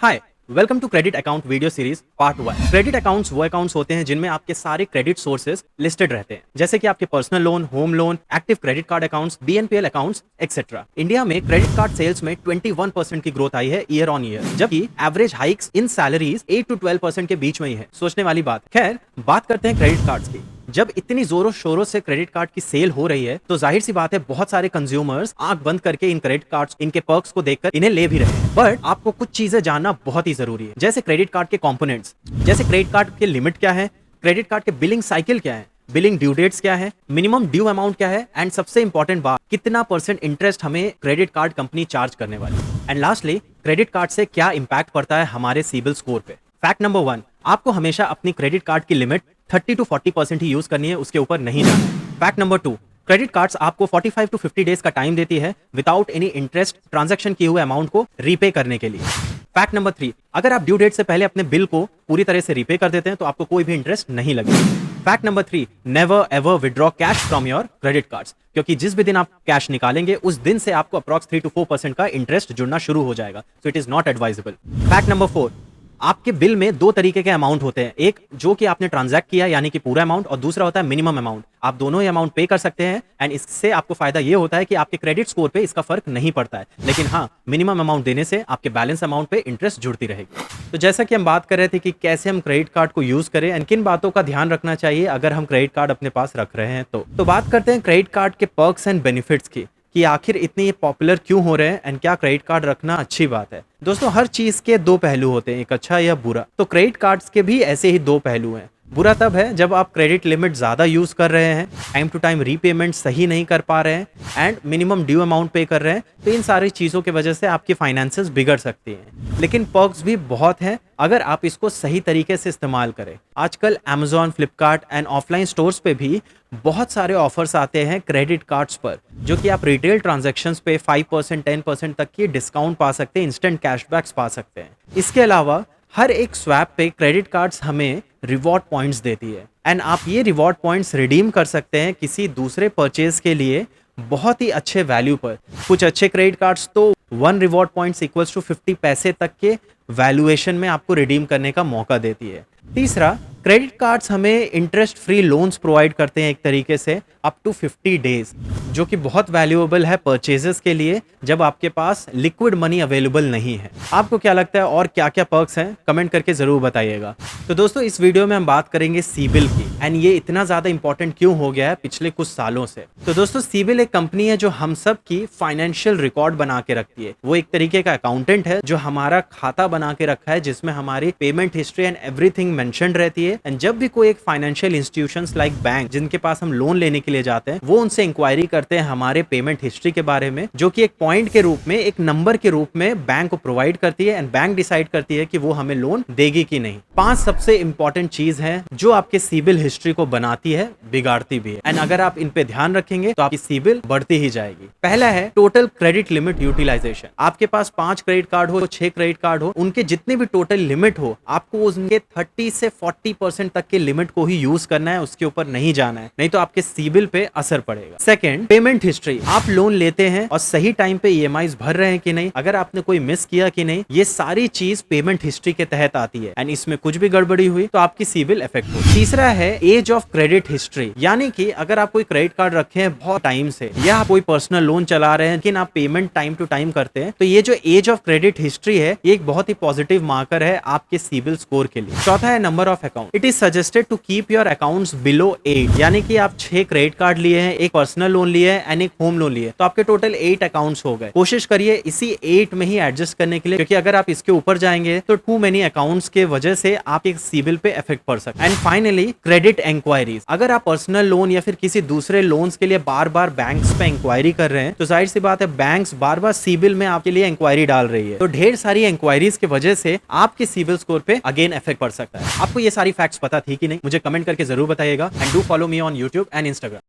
Hi, welcome to credit account video series part 1। Credit accounts वो accounts होते हैं जिनमें आपके सारे क्रेडिट सोर्सेज लिस्टेड रहते हैं, जैसे कि आपके personal loan, home loan, active credit card accounts, BNPL accounts etcetera. India में क्रेडिट कार्ड सेल्स में 21% की ग्रोथ आई है ईयर ऑन ईयर, जबकि average hikes in salaries 8 to 12% के बीच में ही है। सोचने वाली बात। खैर, बात करते हैं क्रेडिट कार्ड्स की। जब इतनी जोरों शोरों से क्रेडिट कार्ड की सेल हो रही है तो जाहिर सी बात है बहुत सारे कंज्यूमर्स आंख बंद करके इन क्रेडिट कार्ड्स, इनके पर्क्स को देखकर इन्हें ले भी रहे हैं। बट आपको कुछ चीजें जानना बहुत ही जरूरी है, जैसे क्रेडिट कार्ड के कंपोनेंट्स, जैसे क्रेडिट कार्ड के लिमिट क्या है, क्रेडिट कार्ड के बिलिंग साइकिल क्या है, बिलिंग ड्यू डेट्स क्या है, मिनिमम ड्यू अमाउंट क्या है, एंड सबसे इंपॉर्टेंट बात, कितना % इंटरेस्ट हमें क्रेडिट कार्ड कंपनी चार्ज करने वाली है। एंड लास्टली, क्रेडिट कार्ड से क्या इंपैक्ट पड़ता है हमारे सिबिल स्कोर पे। फैक्ट नंबर 1, आपको हमेशा अपनी क्रेडिट कार्ड की लिमिट 30 to 40% ही यूज करनी है, उसके ऊपर नहीं जाना है। फैक्ट नंबर 2, क्रेडिट कार्ड्स आपको 45 to 50 डेज का टाइम देती है विदाउट एनी इंटरेस्ट ट्रांजैक्शन किए हुए अमाउंट को रीपे करने के लिए। फैक्ट नंबर 3, अगर आप ड्यू डेट से पहले अपने बिल को पूरी तरह से रीपे कर देते हैं तो आपको कोई भी इंटरेस्ट नहीं लगेगा। Fact number 3, never ever withdraw cash from your credit cards, क्योंकि जिस भी दिन आप कैश निकालेंगे उस दिन से आपको अप्रॉक्स 3 to 4% का इंटरेस्ट जुड़ना शुरू हो जाएगा, so it is not advisable. Fact number 4, आपके बिल में दो तरीके के अमाउंट होते हैं, एक जो कि आपने ट्रांजैक्ट किया यानी कि पूरा अमाउंट, और दूसरा होता है मिनिमम अमाउंट। आप दोनों ही अमाउंट पे कर सकते हैं एंड इससे आपको फायदा ये होता है कि आपके क्रेडिट स्कोर पे इसका फर्क नहीं पड़ता है, लेकिन हाँ, मिनिमम अमाउंट देने से आपके बैलेंस अमाउंट पे इंटरेस्ट जुड़ती रहेगी। तो जैसा कि हम बात कर रहे थे कि कैसे हम क्रेडिट कार्ड को यूज करें एंड किन बातों का ध्यान रखना चाहिए अगर हम क्रेडिट कार्ड अपने पास रख रहे हैं तो बात करते हैं क्रेडिट कार्ड के पर्क्स एंड बेनिफिट्स की, कि आखिर इतने ये पॉपुलर क्यों हो रहे हैं एंड क्या क्रेडिट कार्ड रखना अच्छी बात है। दोस्तों, हर चीज के दो पहलू होते हैं, एक अच्छा या बुरा। तो क्रेडिट कार्ड्स के भी ऐसे ही दो पहलू हैं। बुरा तब है जब आप क्रेडिट लिमिट ज्यादा यूज कर रहे हैं, टाइम टू टाइम रीपेमेंट सही नहीं कर पा रहे हैं एंड मिनिमम ड्यू अमाउंट पे कर रहे हैं, तो इन सारी चीजों की वजह से आपकी फाइनेंसेस बिगड़ सकती हैं। लेकिन पर्क्स भी बहुत हैं अगर आप इसको सही तरीके से इस्तेमाल करें। आजकल Amazon, Flipkart and offline stores पे भी बहुत सारे ऑफर्स आते हैं क्रेडिट कार्ड्स पर, जो कि आप रिटेल ट्रांजैक्शंस पे 5%, 10% तक की डिस्काउंट पा सकते हैं, इंस्टेंट कैशबैक्स पा सकते हैं। इसके अलावा हर एक स्वैप पे क्रेडिट कार्ड्स हमें रिवॉर्ड पॉइंट्स देती है एंड आप ये रिवॉर्ड पॉइंट्स रिडीम कर सकते हैं किसी दूसरे परचेज के लिए बहुत ही अच्छे वैल्यू पर। कुछ अच्छे क्रेडिट कार्ड्स तो 1 रिवॉर्ड पॉइंट्स इक्वल्स टू 50 पैसे तक के वैल्यूएशन में आपको रिडीम करने का मौका देती है। तीसरा, क्रेडिट कार्ड्स हमें इंटरेस्ट फ्री लोन्स प्रोवाइड करते हैं एक तरीके से अप टू 50 डेज, जो कि बहुत वैल्यूएबल है परचेजेस के लिए जब आपके पास लिक्विड मनी अवेलेबल नहीं है। आपको क्या लगता है और क्या क्या पर्क्स हैं, कमेंट करके जरूर बताइएगा। तो दोस्तों, इस वीडियो में हम बात करेंगे सिबिल की एंड ये इतना ज्यादा इंपॉर्टेंट क्यों हो गया है पिछले कुछ सालों से। तो दोस्तों, सिबिल एक कंपनी है जो हम सब की फाइनेंशियल रिकॉर्ड बना के रखती है। वो एक तरीके का अकाउंटेंट है जो हमारा खाता बना के रखा है, जिसमें हमारी payment history and everything mentioned रहती है। एंड जब भी कोई एक फाइनेंशियल इंस्टीट्यूशंस लाइक बैंक, जिनके पास हम लोन लेने के लिए जाते हैं, वो उनसे इंक्वायरी करते हैं हमारे पेमेंट हिस्ट्री के बारे में, जो कि एक पॉइंट के रूप में, एक नंबर के रूप में बैंक को प्रोवाइड करती है एंड बैंक डिसाइड करती है कि वो हमें लोन देगी कि नहीं। 5 सबसे इंपॉर्टेंट चीज है जो आपके सिबिल हिस्ट्री को बनाती है, बिगाड़ती भी है, एंड अगर आप इन पे ध्यान रखेंगे तो आपकी सिबिल बढ़ती ही जाएगी। पहला है टोटल क्रेडिट लिमिट यूटिलाइजेशन। आपके पास 5 क्रेडिट कार्ड हो, 6 क्रेडिट कार्ड हो, उनके जितने भी टोटल लिमिट हो, आपको उनके 30 से 40% तक के लिमिट को ही यूज करना है, उसके ऊपर नहीं जाना है, नहीं तो आपके सिबिल पे असर पड़ेगा। Second, payment history. आप लोन लेते हैं और सही टाइम पे ईएमआईज भर रहे हैं कि नहीं, अगर आपने कोई मिस किया कि नहीं, ये सारी चीज पेमेंट हिस्ट्री के तहत आती है एंड इसमें कुछ भी गड़बड़ी हुई तो आपकी सिबिल इफेक्ट हो। तीसरा है एज ऑफ क्रेडिट हिस्ट्री, यानी कि अगर आप कोई क्रेडिट कार्ड रखे हैं बहुत टाइम से या आप कोई पर्सनल लोन चला रहे हैं लेकिन आप पेमेंट टाइम टू टाइम करते हैं, तो ये जो एज ऑफ क्रेडिट हिस्ट्री है, ये एक बहुत ही पॉजिटिव मार्कर है आपके सिबिल स्कोर के लिए। चौथा है number of account. It is suggested to keep your accounts below 8, यानी कि आप 6 क्रेडिट कार्ड लिए हैं, एक पर्सनल लोन लिए है एंड एक होम लोन लिए, तो आपके टोटल 8 अकाउंट्स हो गए। कोशिश करिए इसी 8 में ही एडजस्ट करने के लिए, क्योंकि अगर आप इसके ऊपर जाएंगे तो टू मेनी अकाउंट्स के वजह से आपके सिबिल पे इफेक्ट पड़ सकता है। And finally, credit inquiries. अगर आप पर्सनल लोन या फिर किसी दूसरे लोन्स के लिए बार बार बैंक्स पे इंक्वायरी कर रहे हैं, तो जाहिर सी बात है बैंक्स बार बार सिबिल में आपके लिए इंक्वायरी डाल रही है, तो ढेर सारी इंक्वायरीज की वजह से आपके सिबिल स्कोर पे अगेन इफेक्ट पड़ सकता है। आपको ये सारी फैक्ट्स पता थी कि नहीं, मुझे कमेंट करके जरूर बताइएगा and do follow me on YouTube and Instagram.